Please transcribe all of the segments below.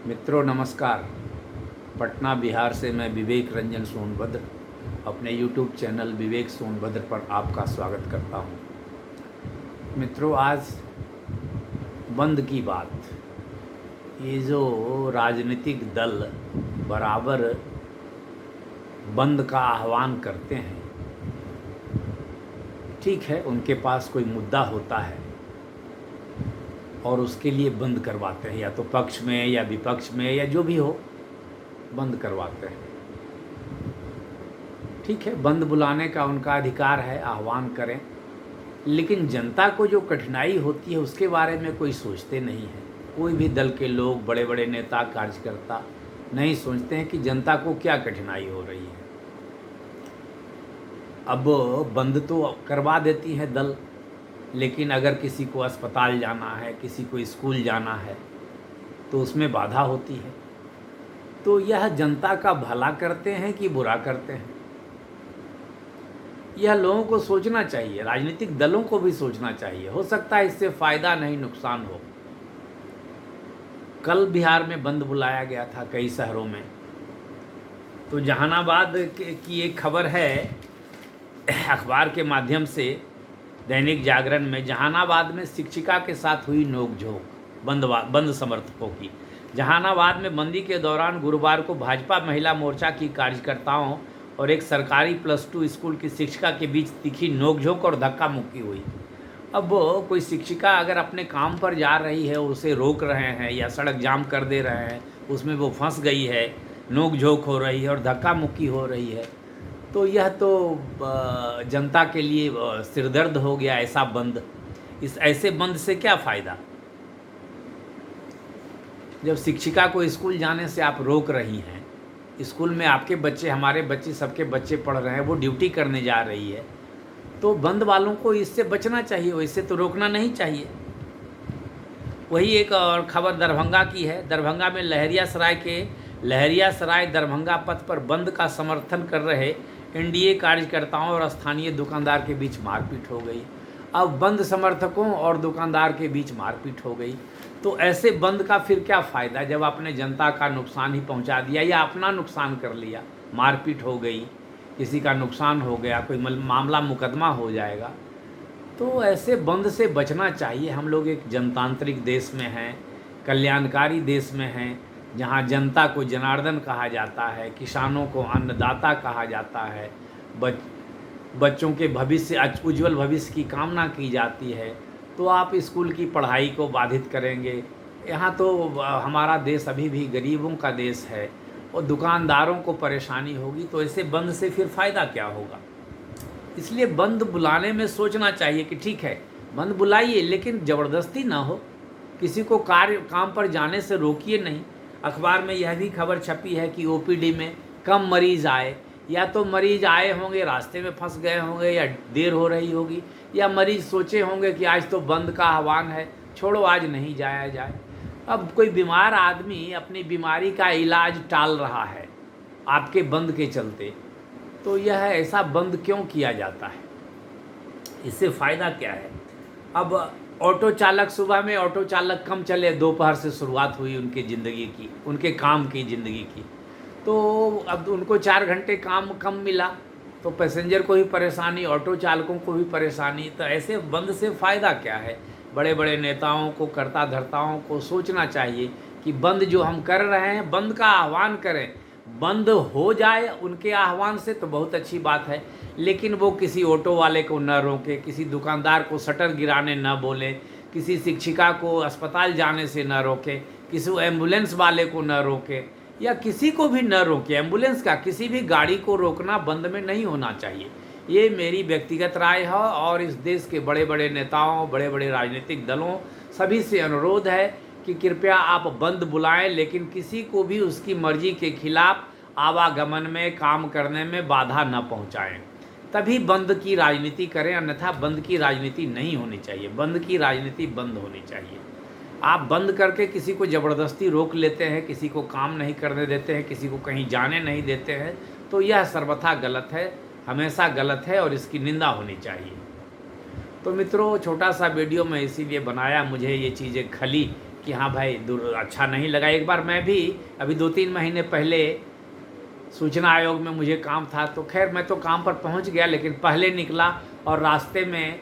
मित्रों नमस्कार। पटना बिहार से मैं विवेक रंजन सोनभद्र अपने यूट्यूब चैनल विवेक सोनभद्र पर आपका स्वागत करता हूं। मित्रों, आज बंद की बात। ये जो राजनीतिक दल बराबर बंद का आह्वान करते हैं, ठीक है, उनके पास कोई मुद्दा होता है और उसके लिए बंद करवाते हैं, या तो पक्ष में या विपक्ष में या जो भी हो, बंद करवाते हैं। ठीक है, बंद बुलाने का उनका अधिकार है, आह्वान करें, लेकिन जनता को जो कठिनाई होती है उसके बारे में कोई सोचते नहीं है। कोई भी दल के लोग, बड़े बड़े नेता, कार्यकर्ता नहीं सोचते हैं कि जनता को क्या कठिनाई हो रही है। अब बंद तो करवा देती है दल, लेकिन अगर किसी को अस्पताल जाना है, किसी को स्कूल जाना है, तो उसमें बाधा होती है। तो यह जनता का भला करते हैं कि बुरा करते हैं, यह लोगों को सोचना चाहिए, राजनीतिक दलों को भी सोचना चाहिए। हो सकता है इससे फ़ायदा नहीं नुकसान हो। कल बिहार में बंद बुलाया गया था कई शहरों में। तो जहानाबाद की एक खबर है अखबार के माध्यम से, दैनिक जागरण में, जहानाबाद में शिक्षिका के साथ हुई नोकझोंक बंद समर्थकों की। जहानाबाद में बंदी के दौरान गुरुवार को भाजपा महिला मोर्चा की कार्यकर्ताओं और एक सरकारी +2 स्कूल की शिक्षिका के बीच तीखी नोकझोंक और धक्का मुक्की हुई। अब कोई शिक्षिका अगर अपने काम पर जा रही है, उसे रोक रहे हैं या सड़क जाम कर दे रहे हैं, उसमें वो फंस गई है, नोकझोंक हो रही है और धक्का मुक्की हो रही है, तो यह तो जनता के लिए सिरदर्द हो गया। ऐसा बंद, इस ऐसे बंद से क्या फ़ायदा? जब शिक्षिका को स्कूल जाने से आप रोक रही हैं, स्कूल में आपके बच्चे, हमारे बच्चे, सबके बच्चे पढ़ रहे हैं, वो ड्यूटी करने जा रही है, तो बंद वालों को इससे बचना चाहिए, वैसे तो रोकना नहीं चाहिए। वही एक और खबर दरभंगा की है। दरभंगा में लहरियासराय दरभंगा पथ पर बंद का समर्थन कर रहे एनडीए कार्यकर्ताओं और स्थानीय दुकानदार के बीच मारपीट हो गई। अब बंद समर्थकों और दुकानदार के बीच मारपीट हो गई, तो ऐसे बंद का फिर क्या फ़ायदा जब आपने जनता का नुकसान ही पहुंचा दिया या अपना नुकसान कर लिया। मारपीट हो गई, किसी का नुकसान हो गया, कोई मामला मुकदमा हो जाएगा। तो ऐसे बंद से बचना चाहिए। हम लोग एक जनतांत्रिक देश में हैं, कल्याणकारी देश में हैं, जहाँ जनता को जनार्दन कहा जाता है, किसानों को अन्नदाता कहा जाता है, बच्चों के भविष्य, उज्जवल भविष्य की कामना की जाती है। तो आप स्कूल की पढ़ाई को बाधित करेंगे। यहाँ तो हमारा देश अभी भी गरीबों का देश है और दुकानदारों को परेशानी होगी। तो ऐसे बंद से फिर फ़ायदा क्या होगा? इसलिए बंद बुलाने में सोचना चाहिए कि ठीक है, बंद बुलाइए, लेकिन ज़बरदस्ती ना हो। किसी को काम पर जाने से रोकिए नहीं। अखबार में यह भी खबर छपी है कि ओपीडी में कम मरीज़ आए, या तो मरीज़ आए होंगे रास्ते में फंस गए होंगे, या देर हो रही होगी, या मरीज़ सोचे होंगे कि आज तो बंद का आह्वान है, छोड़ो आज नहीं जाया जाए। अब कोई बीमार आदमी अपनी बीमारी का इलाज टाल रहा है आपके बंद के चलते, तो यह ऐसा बंद क्यों किया जाता है? इससे फ़ायदा क्या है? अब ऑटो चालक, सुबह में ऑटो चालक कम चले, दोपहर से शुरुआत हुई उनकी ज़िंदगी की, उनके काम की ज़िंदगी की, तो अब उनको 4 घंटे काम कम मिला, तो पैसेंजर को भी परेशानी, ऑटो चालकों को भी परेशानी। तो ऐसे बंद से फ़ायदा क्या है? बड़े बड़े नेताओं को, कर्ता धर्ताओं को सोचना चाहिए कि बंद जो हम कर रहे हैं, बंद का आह्वान करें, बंद हो जाए उनके आह्वान से तो बहुत अच्छी बात है, लेकिन वो किसी ऑटो वाले को न रोके, किसी दुकानदार को शटर गिराने न बोले, किसी शिक्षिका को अस्पताल जाने से न रोके, किसी एम्बुलेंस वाले को न रोके, या किसी को भी न रोके। एम्बुलेंस का, किसी भी गाड़ी को रोकना बंद में नहीं होना चाहिए। ये मेरी व्यक्तिगत राय है और इस देश के बड़े बड़े नेताओं, बड़े बड़े राजनीतिक दलों, सभी से अनुरोध है कि कृपया आप बंद बुलाएं, लेकिन किसी को भी उसकी मर्जी के खिलाफ आवागमन में, काम करने में बाधा न पहुंचाएं। तभी बंद की राजनीति करें, अन्यथा बंद की राजनीति नहीं होनी चाहिए। बंद की राजनीति बंद होनी चाहिए। आप बंद करके किसी को ज़बरदस्ती रोक लेते हैं, किसी को काम नहीं करने देते हैं, किसी को कहीं जाने नहीं देते हैं, तो यह सर्वथा गलत है, हमेशा गलत है और इसकी निंदा होनी चाहिए। तो मित्रों, छोटा सा वीडियो मैं इसीलिए बनाया, मुझे ये चीज़ें खली कि हाँ भाई अच्छा नहीं लगा। एक बार मैं भी अभी 2-3 महीने पहले सूचना आयोग में मुझे काम था, तो खैर मैं तो काम पर पहुंच गया, लेकिन पहले निकला और रास्ते में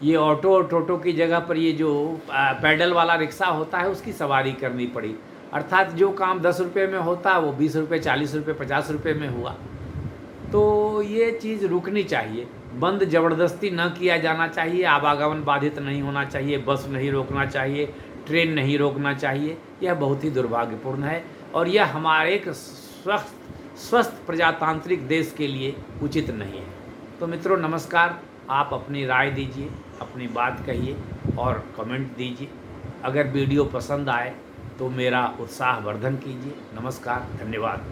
ये ऑटो टोटो की जगह पर ये जो पैडल वाला रिक्शा होता है उसकी सवारी करनी पड़ी। अर्थात जो काम 10 रुपये में होता वो 20 रुपये, 40 रुपये, 50 रुपये में हुआ। तो ये चीज़ रुकनी चाहिए, बंद ज़बरदस्ती न किया जाना चाहिए, आवागमन बाधित नहीं होना चाहिए, बस नहीं रोकना चाहिए, ट्रेन नहीं रोकना चाहिए। यह बहुत ही दुर्भाग्यपूर्ण है और यह हमारे एक स्वस्थ प्रजातांत्रिक देश के लिए उचित नहीं है। तो मित्रों नमस्कार, आप अपनी राय दीजिए, अपनी बात कहिए और कमेंट दीजिए। अगर वीडियो पसंद आए तो मेरा उत्साह वर्धन कीजिए। नमस्कार, धन्यवाद।